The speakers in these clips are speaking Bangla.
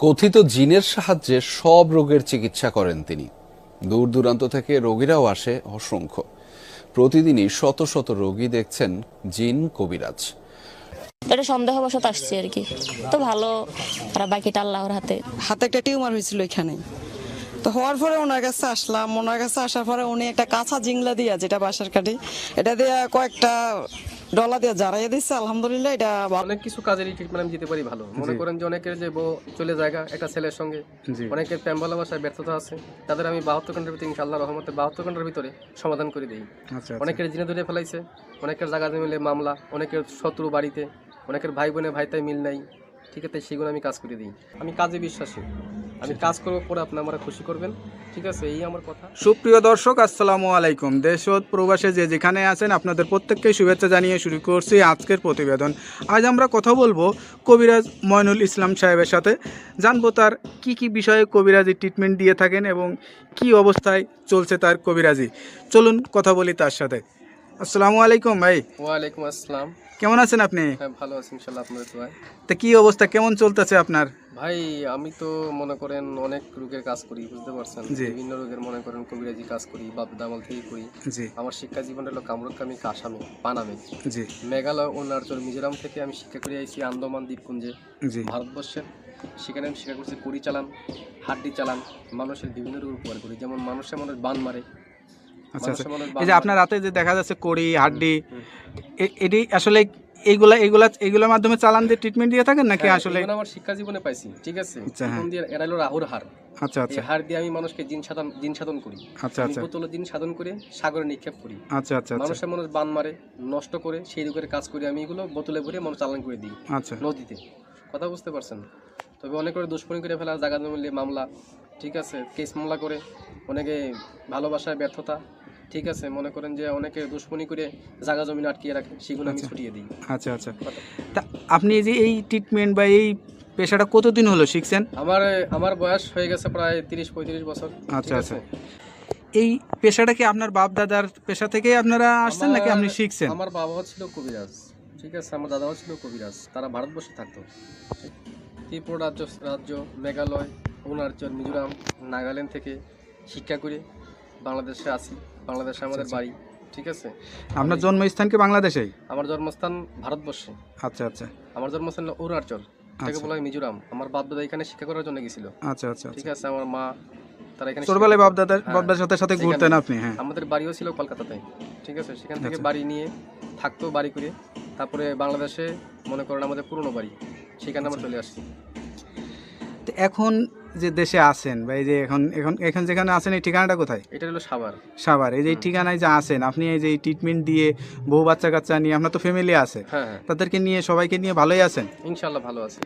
কথিত জিনের সাহায্যে সব রোগের চিকিৎসা করেন তিনি। দূর দূরান্ত থেকে রোগীরাও আসে অসংখ্য। প্রতিদিনই শত শত রোগী দেখছেন জিন কবিরাজ। এটা সন্দেহবশত আসছে আর কি, তো ভালো, আর বাকিটা আল্লাহর হাতে। হাতে একটা টিউমার হয়েছিল এখানে, তো হওয়ার পরে ওনার কাছে আসলাম। ওনার কাছে আসার পরে উনি একটা কাঁচা জিংলা দিয়া, যেটা বাসার কাঠি, এটা দিয়ে কয়েকটা ডলা দিয়ে জারাইয়া দিচ্ছে। আলহামদুলিল্লাহ এটা অনেক কিছু কাজেরই ট্রিটমেন্ট আমি দিতে পারি ভালো। মনে করেন যে অনেকের যে বউ চলে জায়গা একটা ছেলের সঙ্গে, অনেকের প্রেম ভালোবাসায় ব্যর্থতা আছে, তাদের আমি 72 ঘন্টার ভিতরে ইনশাআল্লাহ রহমতে 72 ঘন্টার ভিতরে সমাধান করে দিই। অনেকের জিনে ধরে ফেলাইছে, অনেকের জায়গা মিলে মামলা, অনেকের শত্রু বাড়িতে, অনেকের ভাই বোনে ভাইতাই মিল নাই, ঠিক আছে, সেগুলো আমি কাজ করে দিই। আমি কাজে বিশ্বাসী, আমি কাজ করবো, পরে আপনি আমার খুশি করবেন, ঠিক আছে, এই আমার কথা। সুপ্রিয় দর্শক, আসসালামু আলাইকুম। দেশ ও প্রবাসে যে যেখানে আছেন, আপনাদের প্রত্যেককে শুভেচ্ছা জানিয়ে শুরু করছি আজকের প্রতিবেদন। আজ আমরা কথা বলবো কবিরাজ ময়নুল ইসলাম সাহেবের সাথে। জানবো তার কি বিষয়ে কবিরাজি ট্রিটমেন্ট দিয়ে থাকেন এবং কি অবস্থায় চলছে তার কবিরাজি। চলুন কথা বলি তার সাথে। আসসালামু আলাইকুম ভাই। ওয়ালাইকুম আসসালাম। কেমন আছেন আপনি? হ্যাঁ, ভালো আছি ইনশাআল্লাহ, আপনাদের দোয়ায়। তা কি অবস্থা, কেমন চলতেছে আপনার? ভাই আমি তো মনে করেন অনেক রোগের কাজ করি, বুঝতে পারছেন, জি। বিভিন্ন রোগের মনে করেন কবিরাজি কাজ করি, বাপ দামাল থেকে করি। জি আমার শিক্ষা জীবন হলো কামরুকামি, কাসামে, পানামে, জি মেঘালয়, অরুণাচল, মিজোরাম থেকে আমি শিক্ষা করে আইছি আন্দামান দ্বীপপুঞ্জে, জি ভারতবর্ষের। সেখানে আমি শিক্ষা করছি কুড়ি চালান, হাড্ডি চালান, মানুষের বিভিন্ন রোগ উপকার করি। যেমন মানুষের মানুষ বান মারে, আচ্ছা আচ্ছা। মানুষের মানুষ এই যে আপনার রাতে যে দেখা যাচ্ছে কড়ি হাড্ডি, এটি আসলে এইগুলোর মাধ্যমে চালান দিয়ে ট্রিটমেন্ট দিয়ে থাকেন নাকি আসলে? আমার শিক্ষা জীবনে পাইছি, ঠিক আছে। আচ্ছা, হ্যাঁ। জীবন দিয়ে এরা হলো রাহুর হার। আচ্ছা এই আচ্ছা হার দিয়ে আমি মানুষকে জিন সাধন করি। আচ্ছা আমি আচ্ছা বোতলে জিন সাধন করে সাগরে নিক্ষেপ করি। আচ্ছা আচ্ছা আচ্ছা মানুষের মানুষ বান মারে, নষ্ট করে, সেই রোগের কাজ করি আমি। এগুলো বোতলে ভরে মানুষ চালান করে দিই আচ্ছা নদীতে, কথা বুঝতে পারছেন। তবে অনেক করে দুষ্কর্মী করে ফেলা, জায়গা জমিলে মামলা, ঠিক আছে, কেস মামলা করে, অনেকে ভালোবাসায় ব্যর্থতা, ঠিক আছে, মনে করেন যে অনেকে দুশ্মনী করে জায়গা জমিন আটকিয়ে রাখে, সেগুলো আমি ছুটিয়ে দিই। আচ্ছা আচ্ছা। তা আপনি এই যে এই ট্রিটমেন্ট বা এই পেশাটা কতদিন হলো শিখছেন? আমার বয়স হয়ে গেছে প্রায় 30-35 বছর। আচ্ছা আচ্ছা। এই পেশাটা কি আপনার বাপ দাদার পেশা থেকে আপনারা আসছেন নাকি আপনি শিখছেন? আমার বাবাও ছিল কবিরাজ, ঠিক আছে, আমার দাদাও ছিল কবিরাজ। তারা ভারতবর্ষে থাকতো, ত্রিপুরা রাজ্য, মেঘালয়, অরুণাচল, মিজোরাম, নাগাল্যান্ড থেকে শিক্ষা করে বাংলাদেশে আসি। বাংলাদেশে আমাদের বাড়ি, ঠিক আছে। আপনার জন্মস্থান কি বাংলাদেশেই? আমার জন্মস্থান ভারতবর্ষে। আচ্ছা আচ্ছা আমার জন্মস্থান হলো অরুণাচল, এটাকে বলা হয় মিজোরাম। আমার বাপ দাদা এখানে শিক্ষা করার জন্য গেছিল, আচ্ছা আচ্ছা। ঠিক আছে। আমার মা, তারা এখানে ছোটবেলায় শিক্ষা- বাপ দাদার সাথে সাথে সেখানে ঘুরতেন আপনি? হ্যাঁ। আমাদের বাড়িও ছিল কলকাতাতে, ঠিক আছে। সেখান থেকে আচ্ছা। বাড়ি নিয়ে থাকতো, বাড়ি করে তারপরে বাংলাদেশে, মনে করেন আমাদের পুরনো বাড়ি, সেখানে আমরা চলে আসছি। তো এখন যে দেশে আছেন বা এই যে এখন এখন এখন যেখানে আছেন, এই ঠিকানাটা কোথায়? এটা হলো সাভার। সাভার। এই যে এই ঠিকানায় যে আছেন আপনি, এই যে এই ট্রিটমেন্ট দিয়ে বউ বাচ্চা কাচ্চা নিয়ে, আপনার তো ফ্যামিলি আছে, হ্যাঁ হ্যাঁ, তাদেরকে নিয়ে সবাইকে নিয়ে ভালোই আছেন? ইনশাল্লাহ ভালো আছে।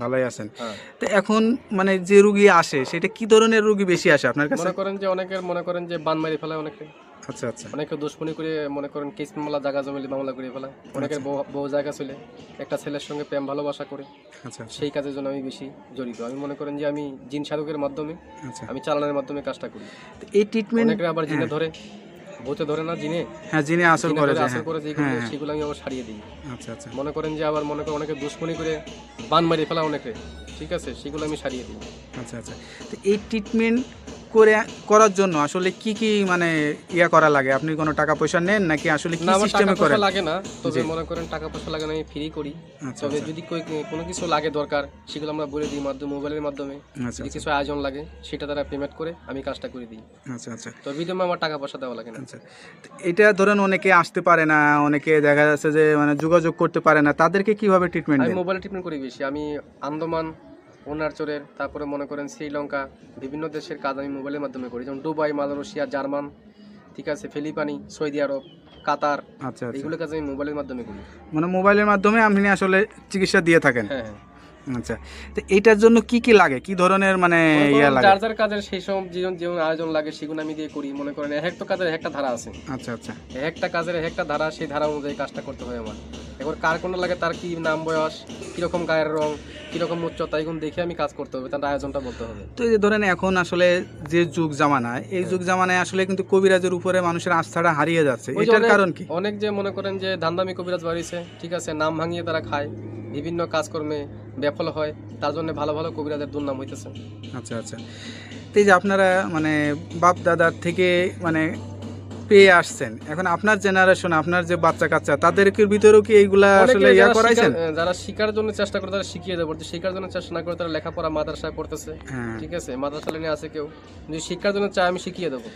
ভালোই আছেন। হ্যাঁ, তো এখন মানে যে রুগী আসে, সেটা কি ধরনের রুগী বেশি আসে আপনার কাছে? মনে করেন যে অনেকের মনে করেন যে বান মারি ফেলায়, অনেকে আচ্ছা আচ্ছা অনেকে দুশ্মনী করে, মনে করেন কেস মামলা, জায়গা জমিলে মামলা করে ফেলায়। অনেকের বউ জায়গা চলে একটা ছেলের সঙ্গে প্রেম ভালোবাসা করে, আচ্ছা আচ্ছা সেই কাজের জন্য আমি বেশি জড়িত। আমি মনে করেন যে আমি জিন সাধকের মাধ্যমে, আচ্ছা। আমি চালানোর মাধ্যমে কাজটা করি। তো এই ট্রিটমেন্ট অনেকে আবার জিনে ধরে, ভূতে ধরে না, জিনে হ্যাঁ, জিনে আসর জিনে করে ধরে যে, আসর করে যেগুলো, হ্যাঁ হ্যাঁ। সেগুলো আমি আবার সারিয়ে দিই। আচ্ছা আচ্ছা মনে করেন যে আবার মনে করেন অনেকে দুশ্মনী করে বান মারি ফেলা অনেকে, ঠিক আছে, সেগুলো আমি সারিয়ে দিই। আচ্ছা আচ্ছা। তো এই ট্রিটমেন্ট করার জন্য আসলে কি মানে করা লাগে? আপনি কোনো টাকা পয়সা নেন নাকি আসলে কি না, আমার টাকা সিস্টেমে করেন? পয়সা লাগে না, তবে জি। মনে করেন টাকা পয়সা লাগে না, আমি ফ্রি করি। আচ্ছা তবে আচ্ছা যদি কোনো কিছু লাগে দরকার, সেগুলো আমরা বলে দিই মোবাইলের মাধ্যমে। আচ্ছা যদি কিছু আয়োজন লাগে, সেটা তারা পেমেন্ট করে আমি কাজটা করে দিই। আচ্ছা আচ্ছা তো বিনিময়ে আমার টাকা পয়সা দেওয়া লাগে না। আচ্ছা। তো এটা ধরেন অনেকে আসতে পারে না, অনেকে দেখা যাচ্ছে যে মানে যোগাযোগ করতে পারে না, তাদেরকে কিভাবে ট্রিটমেন্ট আমি দেন? মোবাইলে ট্রিটমেন্ট করি বেশি। আমি আন্দামান, অরুণাচলের, তারপরে মনে করেন শ্রীলঙ্কা, বিভিন্ন দেশের কাজ আমি মোবাইলের মাধ্যমে করি। যেমন দুবাই, মালয়েশিয়া, জার্মান, ঠিক আছে, ফিলিপাইনি, সৌদি আরব, কাতার, আচ্ছা আচ্ছা। এইগুলো কাজ আমি মোবাইলের মাধ্যমে করি। মানে মোবাইলের মাধ্যমে আপনি আসলে চিকিৎসা দিয়ে থাকেন? হ্যাঁ হ্যাঁ। আচ্ছা। তো এইটার জন্য কি লাগে, কি ধরনের মানে মনে করেন লাগে? যার যার কাজের সেই সব যেমন আয়োজন লাগে, সেগুলো আমি দিয়ে করি। মনে করেন এক একটা কাজের একটা ধারা আছে, আচ্ছা আচ্ছা একটা কাজের একটা ধারা, সেই ধারা অনুযায়ী কাজটা করতে হয় আমার। এবার কার কোনটা লাগে, তার কি নাম বয়স, কিরকম গায়ের রং, কিরকম উচ্চতা, এগুলো দেখে আমি কাজ করতে হবে, তার আয়োজনটা বলতে হবে। তো এই যে ধরেন এখন আসলে যে যুগ জামানায়, এই যুগ জামানায় আসলে কিন্তু কবিরাজের উপরে মানুষের আস্থাটা হারিয়ে যাচ্ছে, ওই যে এটার কারণ কি? অনেক যে মনে করেন যে ধান্দামি কবিরাজ বাড়িছে, ঠিক আছে, নাম ভাঙিয়ে তারা খায়, বিভিন্ন কাজকর্মে ব্যাফল হয়, তার জন্য ভালো ভালো কবিরাজের দুর্নাম হইতেছে। আচ্ছা আচ্ছা। তো এই যে আপনারা মানে বাপ দাদার থেকে মানে পেয়ে আসছেন, এখন আপনার জেনারেশন, আপনার যে বাচ্চা কাচ্চা, তাদেরকে ভিতরেও কি এইগুলা আসলে ইয়া করাইছেন? যারা শিকার জন্য চেষ্টা করে তারা শিখিয়ে দেবো, শিকার জন্য চেষ্টা না করে তারা লেখাপড়া মাদ্রাসায় পড়তেছে, হ্যাঁ। ঠিক আছে, মাদ্রাসা লাইনে আছে কেউ, যদি শিক্ষার জন্য চায় আমি শিখিয়ে দেবো।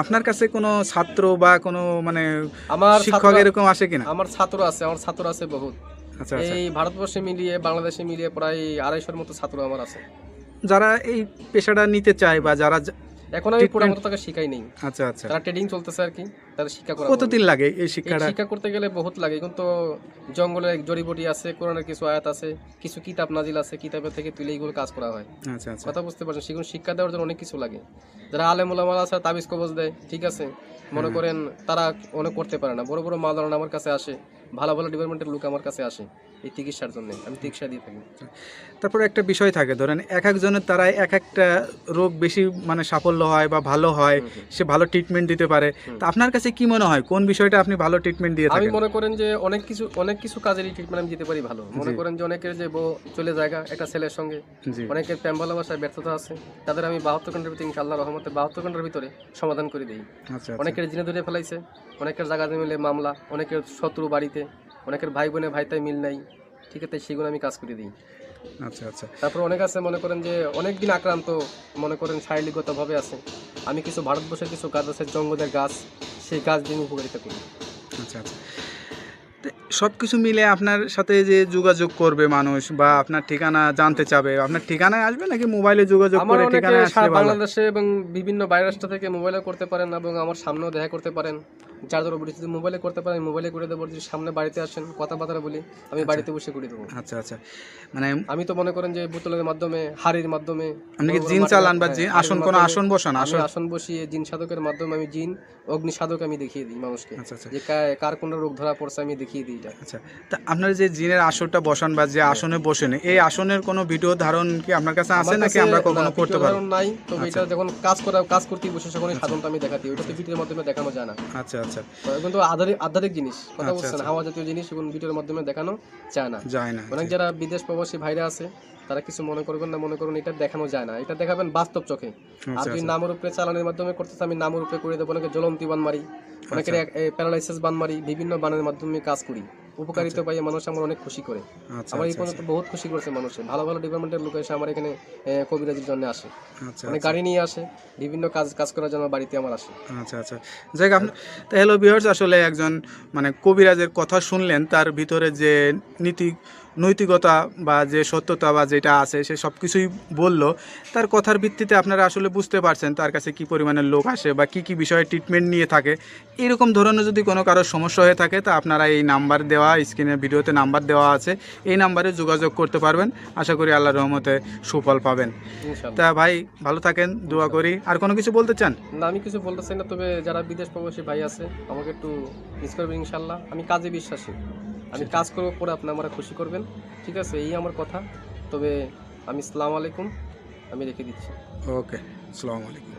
আপনার কাছে কোনো ছাত্র বা কোনো মানে আমার শিক্ষক এরকম আসে কিনা? আমার ছাত্র আছে বহুত। আচ্ছা আচ্ছা। এই ভারতবর্ষে মিলিয়ে বাংলাদেশে মিলিয়ে প্রায় 250-র মতো ছাত্র আমার আছে, যারা এই পেশাটা নিতে চায় বা যারা এখন আমি পুরো মতো তাকে শিখাই নেই। আচ্ছা আচ্ছা। তারা ট্রেডিং চলতেছে আর কি, তারা শিক্ষা করা। কতদিন লাগে এই এই শিক্ষাটা? শিক্ষা করতে গেলে বহুত লাগে, কিন্তু জঙ্গলে জড়িবটি আছে, কোরআনের কিছু আয়াত আছে, কিছু কিতাব নাজিল আছে, কিতাবের থেকে তুলে এইগুলো কাজ করা হয়। আচ্ছা আচ্ছা। কথা বুঝতে পারছেন, সেগুলো শিক্ষা দেওয়ার জন্য অনেক কিছু লাগে। যারা আলেম ওলামা আছে তাবিজ কবজ দেয়, ঠিক আছে, মনে করেন তারা অনেক করতে পারে না, বড় বড় মাওলানা আমার কাছে আসে, ভালো ভালো ডিপার্টমেন্টের লোক আমার কাছে আসে এই চিকিৎসার জন্য, আমি চিকিৎসা দিয়ে থাকি। তারপরে একটা বিষয় থাকে, ধরেন এক একজনের দ্বারা এক একটা রোগ বেশি মানে সাফল্য হয় বা ভালো হয়, সে ভালো ট্রিটমেন্ট দিতে পারে। তো আপনার কাছে কি মনে হয় কোন বিষয়টা আপনি ভালো ট্রিটমেন্ট দিয়ে আমি থাকেন? মনে করেন যে অনেক কিছু কাজেরই ট্রিটমেন্ট আমি দিতে পারি ভালো। মনে করেন যে অনেকের যে বউ চলে জায়গা একটা ছেলের সঙ্গে, জি। অনেকের প্রেম ভালোবাসায় ব্যর্থতা আছে, তাদের আমি 72 ঘন্টার ভিতরে ইনশাআল্লাহ রহমতে 72 ঘন্টার ভিতরে সমাধান করে দিই। আচ্ছা। অনেকের জিনে ধরে ফেলাইছে, অনেকের জায়গা মিলে মামলা, অনেকের শত্রু বাড়িতে, অনেকের ভাই বোনে ভাইতাই মিল নাই, ঠিক আছে, সেগুলো আমি কাজ করে দিই। আচ্ছা আচ্ছা। তারপর অনেক আছে মনে করেন যে অনেকদিন আক্রান্ত, মনে করেন শারীরিকগতভাবে আছে, আমি কিছু ভারতবর্ষের কিছু গাছ আছে, জঙ্গলের গাছ, সেই গাছ দিয়ে উপকারিতা করি। আচ্ছা আচ্ছা। সব কিছু মিলে আপনার সাথে যে যোগাযোগ করবে মানুষ বা আপনার ঠিকানা জানতে চাবে, আপনার ঠিকানায় আসবে নাকি মোবাইলে যোগাযোগ আমার করে অনেকে ঠিকানায় আসলে সারা ভালো? বাংলাদেশে এবং বিভিন্ন বাইরের রাষ্ট্র থেকে মোবাইলে করতে পারেন এবং আমার সামনেও দেখা করতে পারেন, যার ধরো যদি মোবাইলে করতে পারেন মোবাইলে করে দেবো, যদি সামনে বাড়িতে আসেন কথাবার্তা বলি, আমি বাড়িতে বসে করে দেবো। আচ্ছা আচ্ছা। মানে আমি তো মনে করেন যে বোতলের মাধ্যমে, হাড়ির মাধ্যমে, আপনি কি জিন চালান বা জিন আসন কোন আসন বসান? আমি আসন বসিয়ে জিন সাধকের মাধ্যমে আমি জিন অগ্নি সাধক আমি দেখিয়ে দিই মানুষকে, আচ্ছা আচ্ছা। যে কার কোন রোগ ধরা পড়ছে আমি দেখিয়ে দিই এটা। আচ্ছা। তা আপনার যে জিনের আসনটা বসান বা যে আসনে বসেন, এই আসনের কোনো ভিডিও ধারণ কি আপনার কাছে আছে নাকি আমরা কখনো করতে পারবো? নাই, তবে এটা যখন কাজ করতে বসে যখন সাধনটা আমি দেখাতে, ওটা তো ভিডিওর মাধ্যমে দেখানো যায় না। আচ্ছা আচ্ছা। কিন্তু আধ্যাত্মিক জিনিস, কথা বলছেন, হাওয়া জাতীয় জিনিস, এবং ভিডিওর মাধ্যমে দেখানো যায় না। যায় না। অনেক যারা বিদেশ প্রবাসী ভাইরা আছে তারা কিছু মনে করবেন না, মনে করুন এটা দেখানো যায় না, এটা দেখাবেন বাস্তব চোখে। আর যদি নামের উপরে চালানোর মাধ্যমে করতেছে, আমি নামের উপরে করে দেবো, অনেকে জ্বলন্তি বান মারি, অনেকের প্যারালাইসিস বান মারি, বিভিন্ন বানের মাধ্যমে কাজ করি, উপকারিতা পাই, মানুষ আমার অনেক খুশি করে। আমার এই পর্যন্ত বহুত খুশি করেছে মানুষের, ভালো ভালো ডিপার্টমেন্টের লোক এসে আমার এখানে কবিরাজির জন্য আসে, অনেক গাড়ি নিয়ে আসে, বিভিন্ন কাজ করার জন্য বাড়িতে আমার আসে। আচ্ছা আচ্ছা। যাই হোক, তো হ্যালো ভিউয়ার্স, আসলে একজন মানে কবিরাজের কথা শুনলেন, তার ভিতরে যে নৈতিকতা বা যে সত্যতা বা যেটা আছে সে সব কিছুই বললো। তার কথার ভিত্তিতে আপনারা আসলে বুঝতে পারছেন তার কাছে কি পরিমাণের লোক আসে বা কি কি বিষয়ে ট্রিটমেন্ট নিয়ে থাকে। এরকম ধরনের যদি কোনো কারোর সমস্যা হয়ে থাকে তা আপনারা এই নাম্বার দেওয়া, স্ক্রিনের ভিডিওতে নাম্বার দেওয়া আছে, এই নাম্বারে যোগাযোগ করতে পারবেন। আশা করি আল্লাহর রহমতে সুফল পাবেন। তা ভাই ভালো থাকেন, দোয়া করি। আর কোনো কিছু বলতে চান? না, আমি কিছু বলতে চাই না, তবে যারা বিদেশ প্রবাসী ভাই আছে আমাকে একটু মিস করবেন ইনশাল্লাহ। আমি কাজে বিশ্বাসী, আমি কাজ করবো, পরে আপনি আমরা খুশি করবেন, ঠিক আছে, এই আমার কথা। তবে আমি আসসালামু আলাইকুম, আমি রেখে দিচ্ছি। ওকে, আসসালামু আলাইকুম।